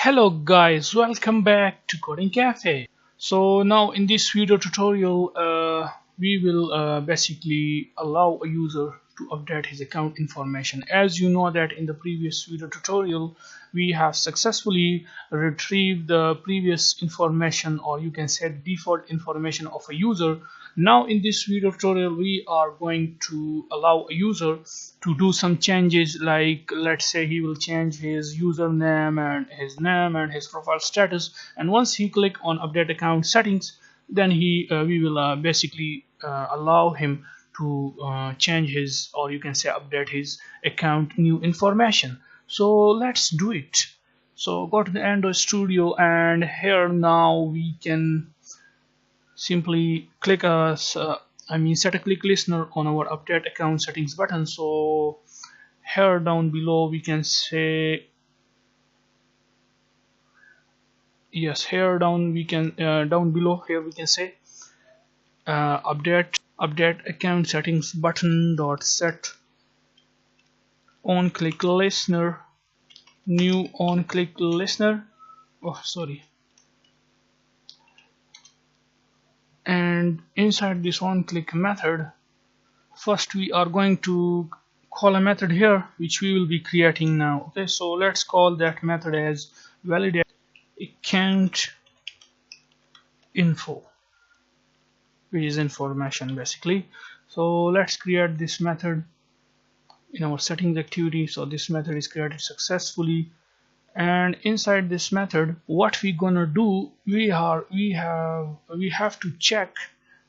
Hello guys, welcome back to Coding Cafe. So now in this video tutorial we will basically allow a user to update his account information. As you know that in the previous video tutorial we have successfully retrieved the previous information, or you can say default information of a user. Now in this video tutorial we are going to allow a user to do some changes, like let's say he will change his username and his name and his profile status, and once he click on update account settings, then we will basically allow him to change his, or you can say update his account new information. So let's do it. So go to the Android Studio, and here now we can simply click set a click listener on our update account settings button. So here down below we can say yes, here down we can down below here we can say update account settings button dot set on click listener new on click listener. Oh, sorry. And inside this on click method, first we are going to call a method here which we will be creating now. Okay, so let's call that method as validate account info, which is information basically. So let's create this method in our settings activity. So this method is created successfully, and inside this method what we gonna do, we have to check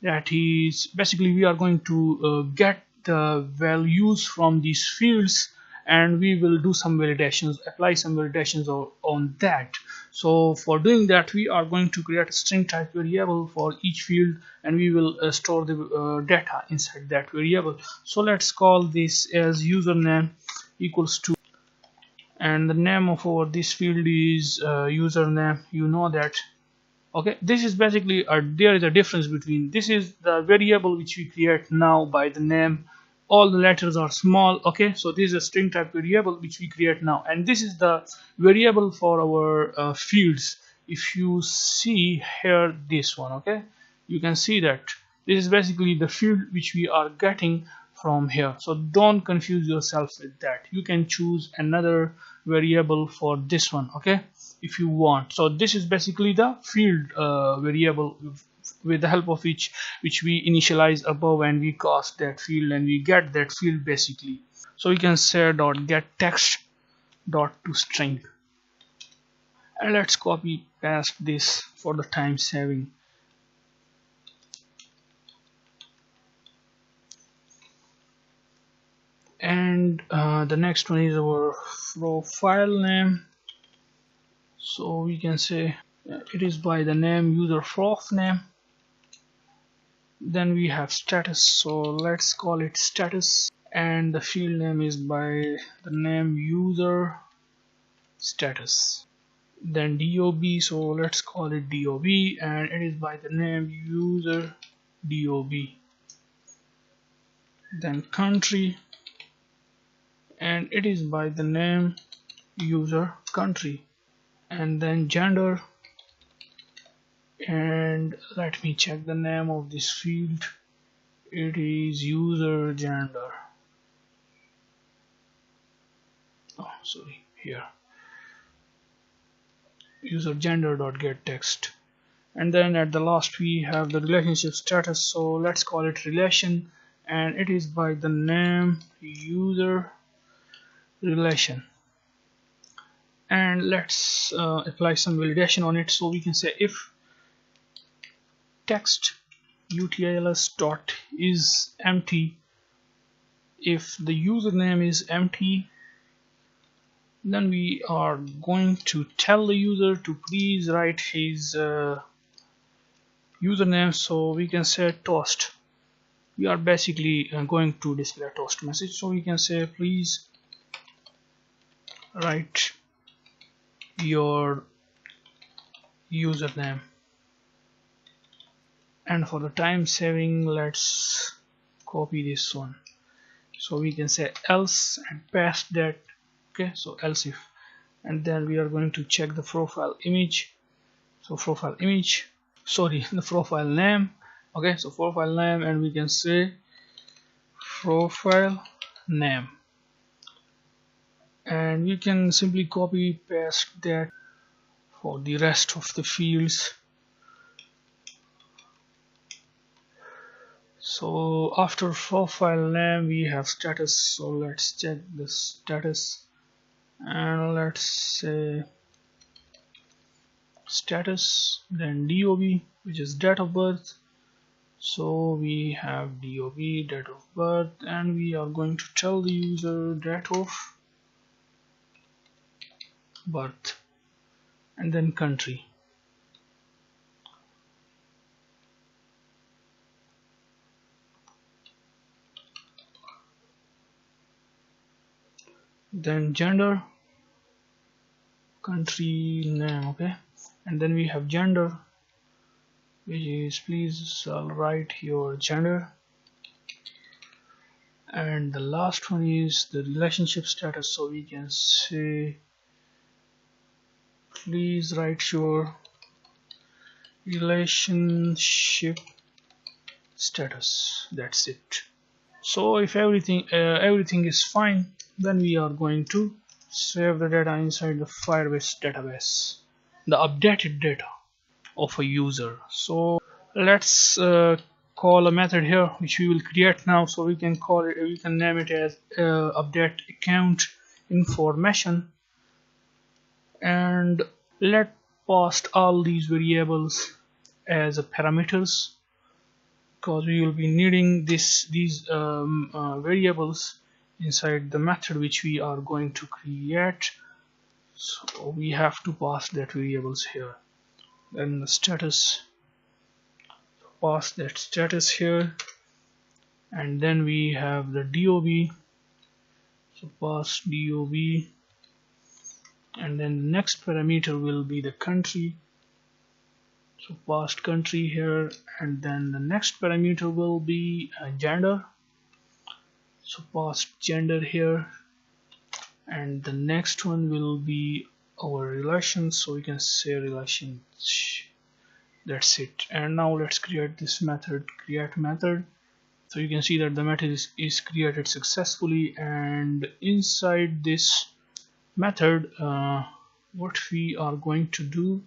that is basically we are going to get the values from these fields, and we will do some validations, apply some validations on that. So for doing that we are going to create a string type variable for each field, and we will store the data inside that variable. So let's call this as username equals to, and the name of our this field is username, you know that. Okay, this is basically there is a difference between this is the variable which we create now by the name, all the letters are small. Okay, so this is a string type variable which we create now, and this is the variable for our fields. If you see here this one, okay, you can see that this is basically the field which we are getting from here. So don't confuse yourself with that. You can choose another variable for this one, okay, if you want. So this is basically the field variable with the help of which we initialize above, and we cast that field and we get that field basically. So we can say dot get text dot to string, and let's copy paste this for the time saving. And the next one is our profile name. So we can say it is by the name user prof name. Then we have status, so let's call it status, and the field name is by the name user status. Then dob, so let's call it dob, and it is by the name user dob. Then country, and it is by the name user country. And then gender, and let me check the name of this field, it is user gender. Oh, sorry, here user gender dot get text. And then at the last we have the relationship status, so let's call it relation, and it is by the name user relation. And let's apply some validation on it. So we can say if text utils dot is empty, if the username is empty, then we are going to tell the user to please write his username. So we can say toast. We are basically going to display a toast message, so we can say please write your username. And for the time saving, let's copy this one. So we can say else and paste that. Okay, so else if and then we are going to check the profile image. So profile image, sorry, the profile name. Okay, so profile name, and we can say profile name, and we can simply copy paste that for the rest of the fields. So after profile name we have status, so let's check the status, and let's say status, then DOB, which is date of birth. So we have DOB, date of birth, and we are going to tell the user date of birth, and then country. Then gender, country name, okay, and then we have gender, which is, please write your gender, and the last one is the relationship status, so we can say please write your relationship status. That's it. So if everything is fine, then we are going to save the data inside the Firebase database, the updated data of a user. So let's call a method here which we will create now. So we can call it, we can name it as update account information, and let pass all these variables as a parameters, because we will be needing these variables inside the method which we are going to create. So we have to pass that variables here. Then the status, pass that status here, and then we have the DOB, so pass DOB, and then the next parameter will be the country, so pass country here, and then the next parameter will be gender, so pass gender here, and the next one will be our relations, so we can say relations. That's it. And now let's create this method, create method. So you can see that the method is created successfully, and inside this method what we are going to do,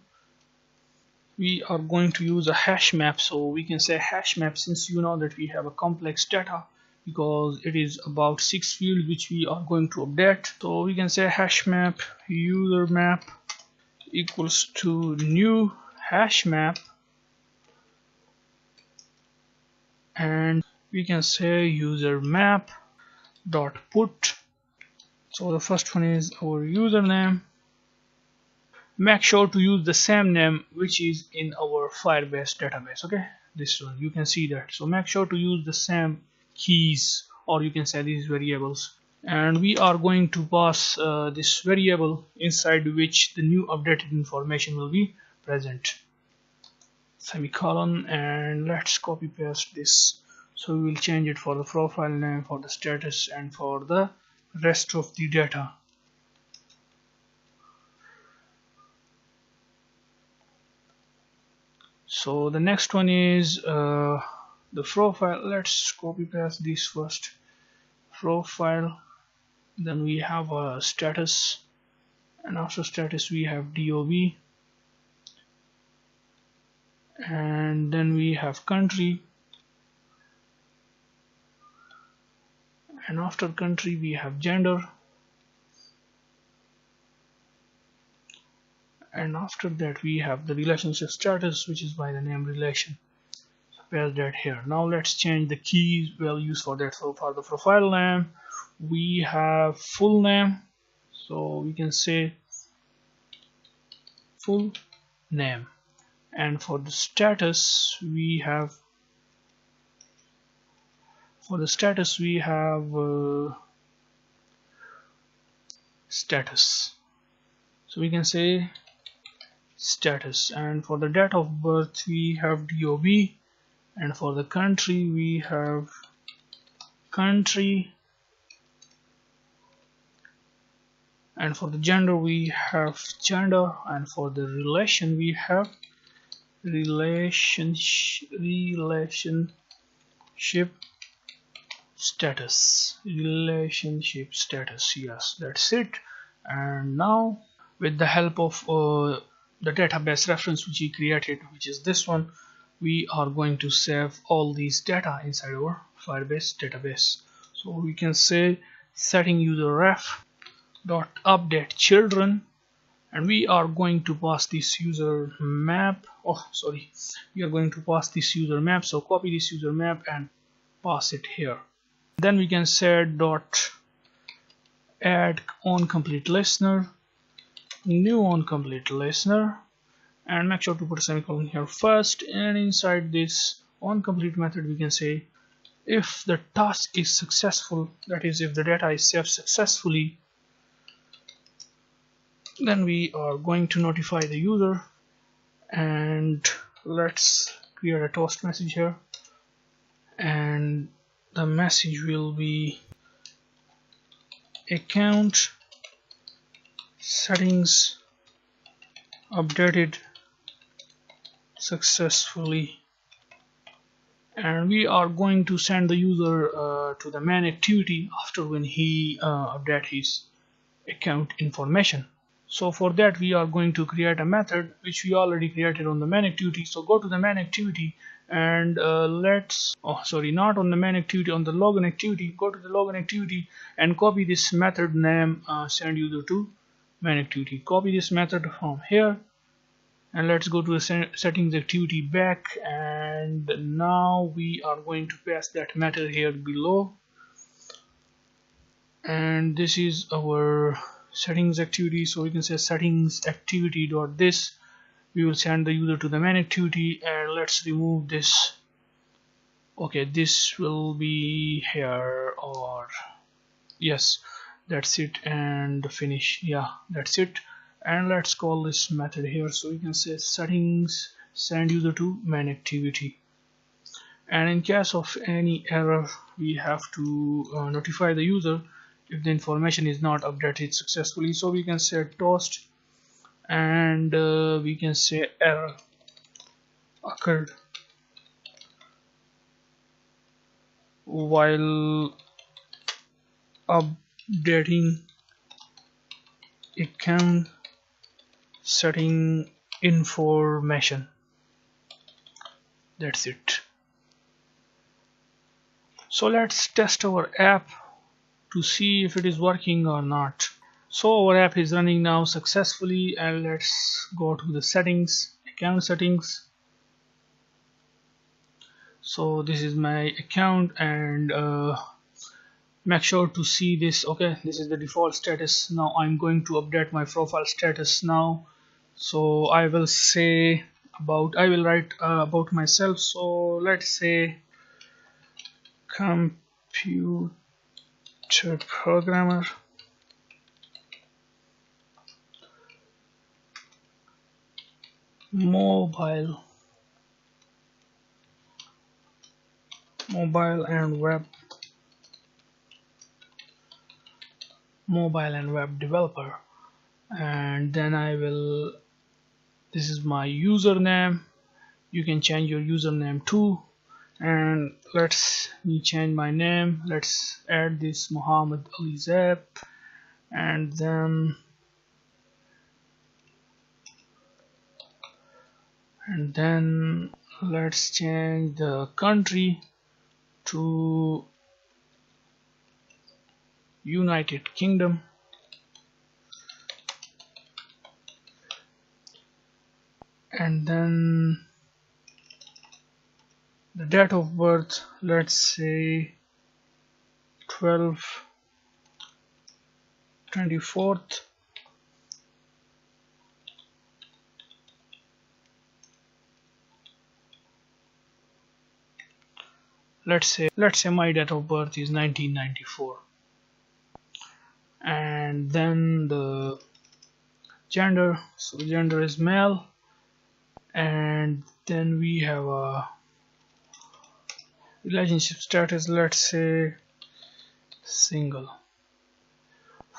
we are going to use a hash map. So we can say hash map, since you know that we have a complex data, because it is about 6 fields which we are going to update. So we can say hash map user map equals to new hash map, and we can say user map dot put. So the first one is our username. Make sure to use the same name which is in our Firebase database. Okay, this one you can see that. So make sure to use the same keys, or you can say these variables, and we are going to pass this variable inside which the new updated information will be present, semicolon, and let's copy paste this. So we will change it for the profile name, for the status, and for the rest of the data. So the next one is the profile. Let's copy paste this first, profile, then we have a status, and after status we have DOB, and then we have country, and after country we have gender, and after that we have the relationship status, which is by the name relation. So paste that here. Now let's change the keys values for that. So for the profile name we have full name, so we can say full name, and for the status we have status, so we can say status, and for the date of birth we have DOB, and for the country we have country, and for the gender we have gender, and for the relation we have relationship status. Yes, that's it. And now with the help of the database reference which we created, which is this one, we are going to save all these data inside our Firebase database. So we can say setting user ref dot update children, and we are going to pass this user map. We are going to pass this user map, so copy this user map and pass it here. Then we can set dot add on complete listener, new on complete listener, and make sure to put a semicolon here first. And inside this on complete method we can say if the task is successful, that is if the data is saved successfully, then we are going to notify the user. And let's create a toast message here, and the message will be account settings updated successfully, and we are going to send the user to the main activity after when he update his account information. So for that we are going to create a method which we already created on the main activity. So go to the main activity and not on the main activity, on the login activity. Go to the login activity and copy this method name send user to main activity. Copy this method from here, and let's go to the settings activity back, and now we are going to pass that method here below. And this is our settings activity, so we can say settings activity dot this. We will send the user to the main activity, and let's remove this. Okay, this will be here, or yes, that's it, and finish. Yeah, that's it. And let's call this method here, so we can say settings send user to main activity. And in case of any error we have to notify the user if the information is not updated successfully. So we can say toast, and we can say error occurred while updating account setting information. That's it. So let's test our app to see if it is working or not. So our app is running now successfully, and let's go to the settings, account settings. So this is my account, and make sure to see this. Okay, this is the default status. Now I'm going to update my profile status now. So I will write about myself. So let's say computer programmer, mobile and web developer. And then this is my username. You can change your username too, and let's change my name. Let's add this Muhammad Ali Zab, and then let's change the country to United Kingdom. And then the date of birth, let's say 12/24. Let's say my date of birth is 1994. And then the gender, so gender is male, and then we have a relationship status, let's say single.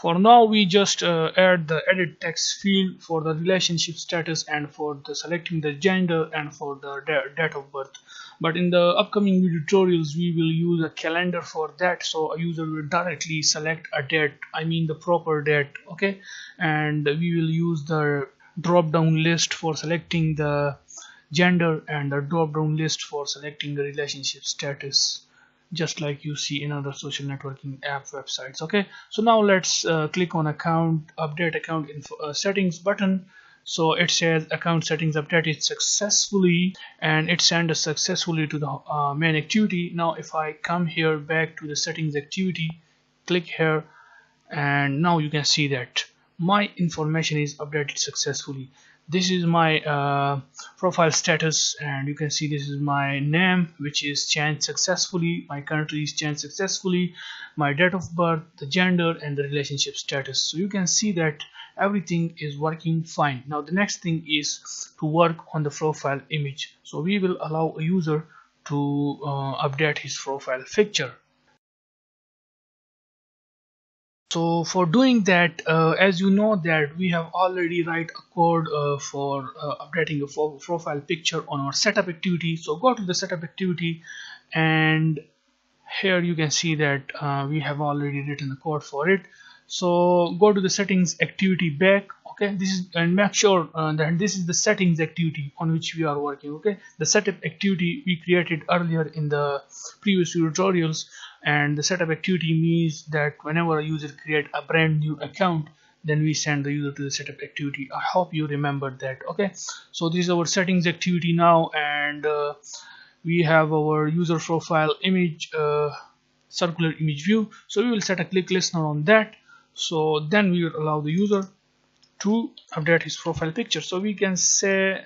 For now, we just add the edit text field for the relationship status and for the selecting the gender and for the date of birth. But in the upcoming video tutorials, we will use a calendar for that, so a user will directly select a date, I mean the proper date, okay? And we will use the drop down list for selecting the gender and the drop down list for selecting the relationship status, just like you see in other social networking app websites. Okay, so now let's click on account update account info settings button. So it says account settings updated successfully, and it sent us successfully to the main activity. Now if I come here back to the settings activity, click here, and now you can see that my information is updated successfully. This is my profile status, and you can see this is my name, which is changed successfully, my country is changed successfully, my date of birth, the gender, and the relationship status. So you can see that everything is working fine. Now the next thing is to work on the profile image. So we will allow a user to update his profile picture. So for doing that, as you know that we have already write a code for updating a profile picture on our setup activity. So go to the setup activity, and here you can see that we have already written the code for it. So go to the settings activity back, okay, this is, and make sure that this is the settings activity on which we are working. Okay, the setup activity we created earlier in the previous tutorials, and the setup activity means that whenever a user create a brand new account, then we send the user to the setup activity. I hope you remember that. Okay, so this is our settings activity now, and we have our user profile image, circular image view. So we will set a click listener on that. So then we will allow the user to update his profile picture. So we can say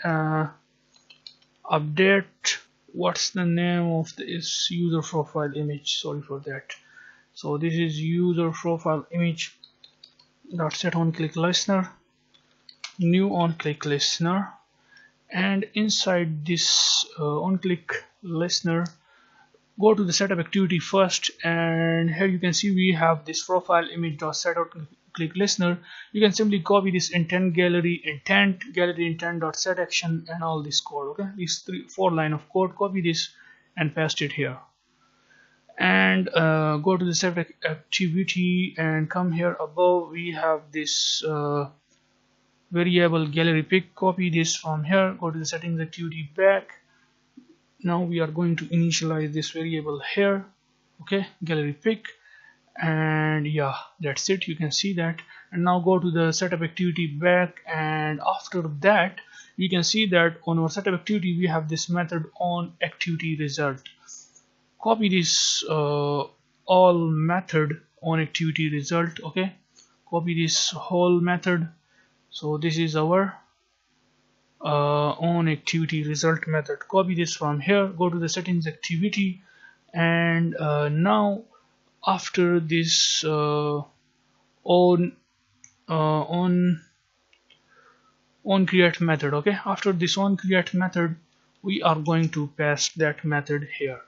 update, what's the name of this user profile image, sorry for that. So this is user profile image dot set on click listener, new on click listener, and inside this on click listener, go to the setup activity first, and here you can see we have this profile image dot set on click listener. You can simply copy this intent gallery intent dot set action and all this code. Okay, these 4 line of code, copy this and paste it here, and go to the setup activity and come here above. We have this variable gallery pick, copy this from here, go to the settings activity back. Now we are going to initialize this variable here, okay, gallery pick, and yeah, that's it, you can see that. And now go to the setup activity back, and after that you can see that on our setup activity we have this method on activity result. Copy this all method on activity result, okay, copy this whole method. So this is our on activity result method, copy this from here, go to the settings activity, and now after this on create method, okay, after this on create method we are going to pass that method here,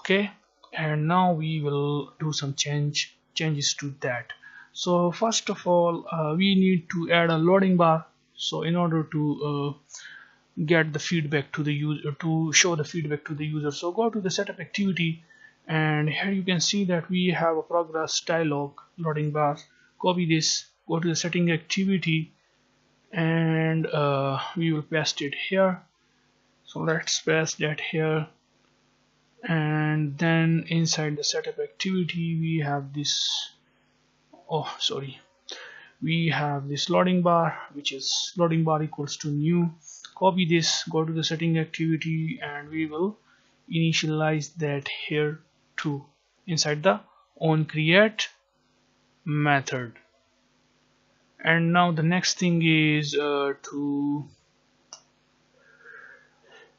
okay. And now we will do some changes to that. So first of all, we need to add a loading bar. So in order to get the feedback to the user, to show the feedback to the user, so go to the setup activity, and here you can see that we have a progress dialog loading bar. Copy this, go to the setting activity, and we will paste it here. So let's paste that here, and then inside the setup activity we have this, we have this loading bar, which is loading bar equals to new. Copy this, go to the setting activity, and we will initialize that here too inside the on create method. And now the next thing is to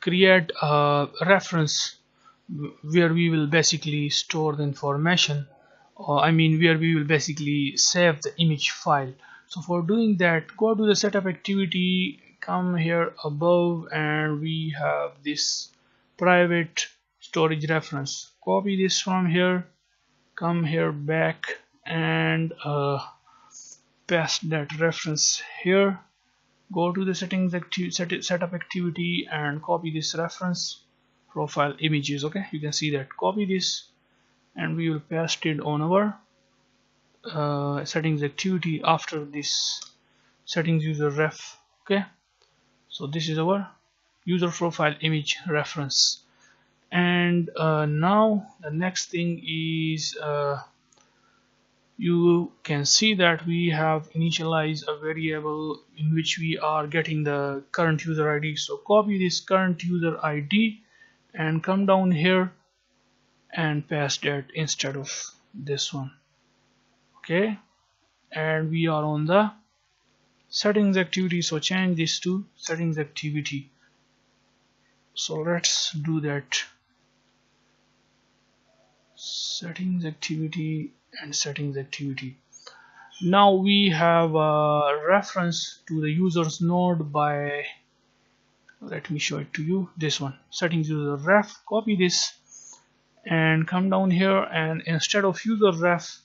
create a reference where we will basically store the information, I mean where we will basically save the image file. So for doing that, go to the setup activity, come here above, and we have this private storage reference. Copy this from here, come here back and paste that reference here. Go to the settings setup activity and copy this reference profile images. Okay, you can see that. Copy this and we will paste it on our settings activity after this settings user ref. Okay, so this is our user profile image reference. And now the next thing is you can see that we have initialized a variable in which we are getting the current user ID. So copy this current user ID and come down here and paste that instead of this one. Okay, and we are on the settings activity, so change this to settings activity. So let's do that. Settings activity and settings activity. Now we have a reference to the users node by, let me show it to you, this one, settings user ref. Copy this and come down here, and instead of user ref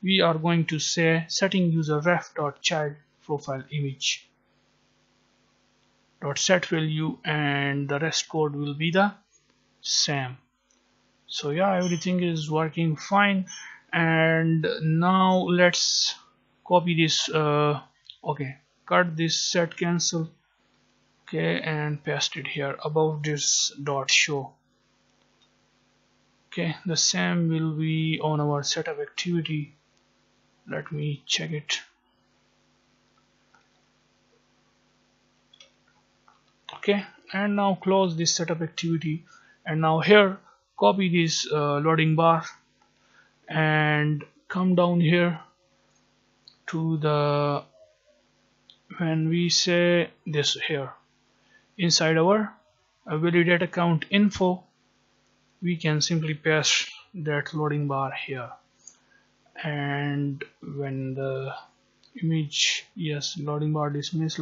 we are going to say setting user ref dot child profile image dot set value, and the rest code will be the same. So yeah, everything is working fine. And now let's copy this okay, cut this set cancel, okay, and paste it here above this dot show. Okay, the same will be on our setup activity. Let me check it. Okay, and now close this setup activity, and now here copy this loading bar and come down here to the, when we say this here inside our validate account info, we can simply paste that loading bar here. And when the image, yes, loading bar dismiss,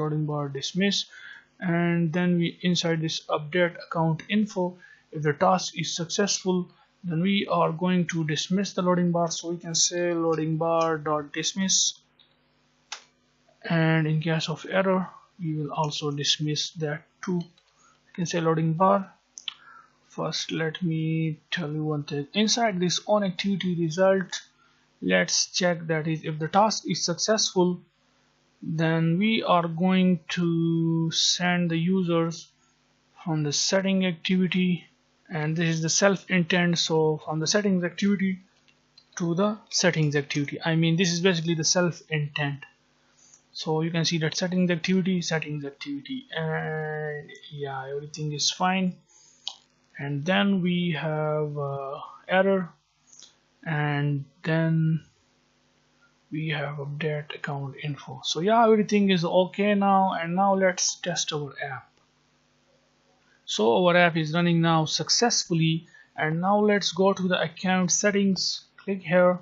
and then we inside this update account info, if the task is successful, then we are going to dismiss the loading bar. So we can say loading bar dot dismiss, and in case of error we will also dismiss that too. You can say loading bar. First let me tell you one thing. Inside this on activity result, let's check that is if the task is successful, then we are going to send the users from the setting activity, and this is the self intent, so from the settings activity to the settings activity. I mean, this is basically the self intent. So you can see that settings activity, and yeah, everything is fine. And then we have error, and then we have update account info. So yeah, everything is okay now. And now let's test our app. So our app is running now successfully, and now let's go to the account settings, click here,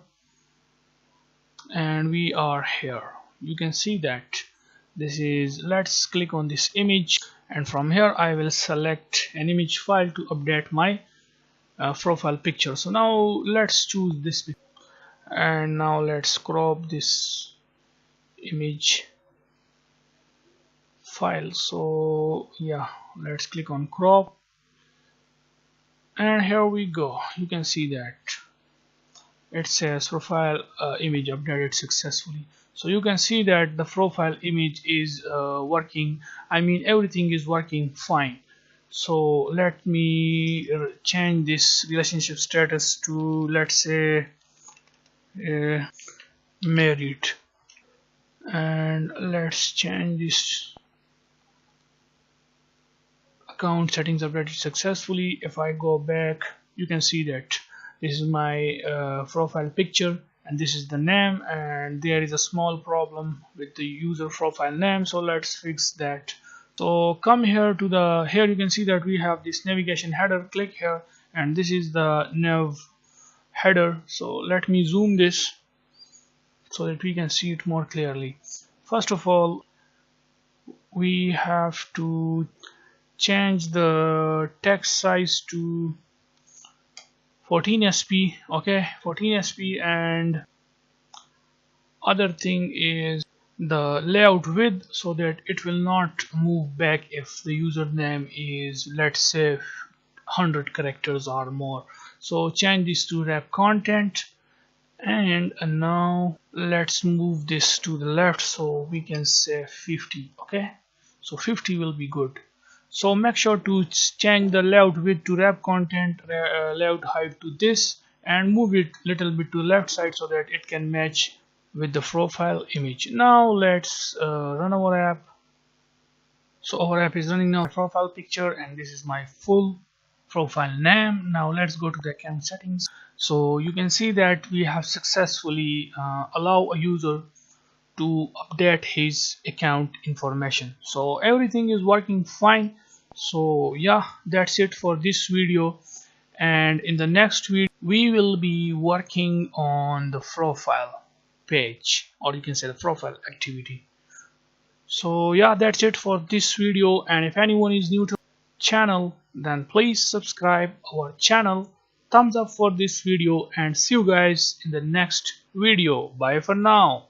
and we are here. You can see that this is, let's click on this image, and from here I will select an image file to update my profile picture. So now let's choose this picture, and now let's crop this image file. So yeah, let's click on crop, and here we go. You can see that it says profile image updated successfully. So you can see that the profile image is working. I mean, everything is working fine. So let me change this relationship status to, let's say, married, and let's change this account settings updated successfully. If I go back, you can see that this is my profile picture, and this is the name, and there is a small problem with the user profile name, so let's fix that. So come here to the, here you can see that we have this navigation header. Click here, and this is the nav header. So let me zoom this so that we can see it more clearly. First of all, we have to change the text size to 14 sp. Okay, 14 sp. And other thing is the layout width, so that it will not move back if the username is, let's say, 100 characters or more. So change this to wrap content. And now let's move this to the left, so we can say 50. Okay, so 50 will be good. So make sure to change the layout width to wrap content, layout height to this, and move it little bit to left side so that it can match with the profile image. Now let's run our app. So our app is running now. Profile picture, and this is my full profile name. Now let's go to the account settings. So you can see that we have successfully allow a user to update his account information. So everything is working fine. So yeah, that's it for this video, and in the next video we will be working on the profile page, or you can say the profile activity. So yeah, that's it for this video, and if anyone is new to the channel, then please subscribe our channel, thumbs up for this video, and see you guys in the next video. Bye for now.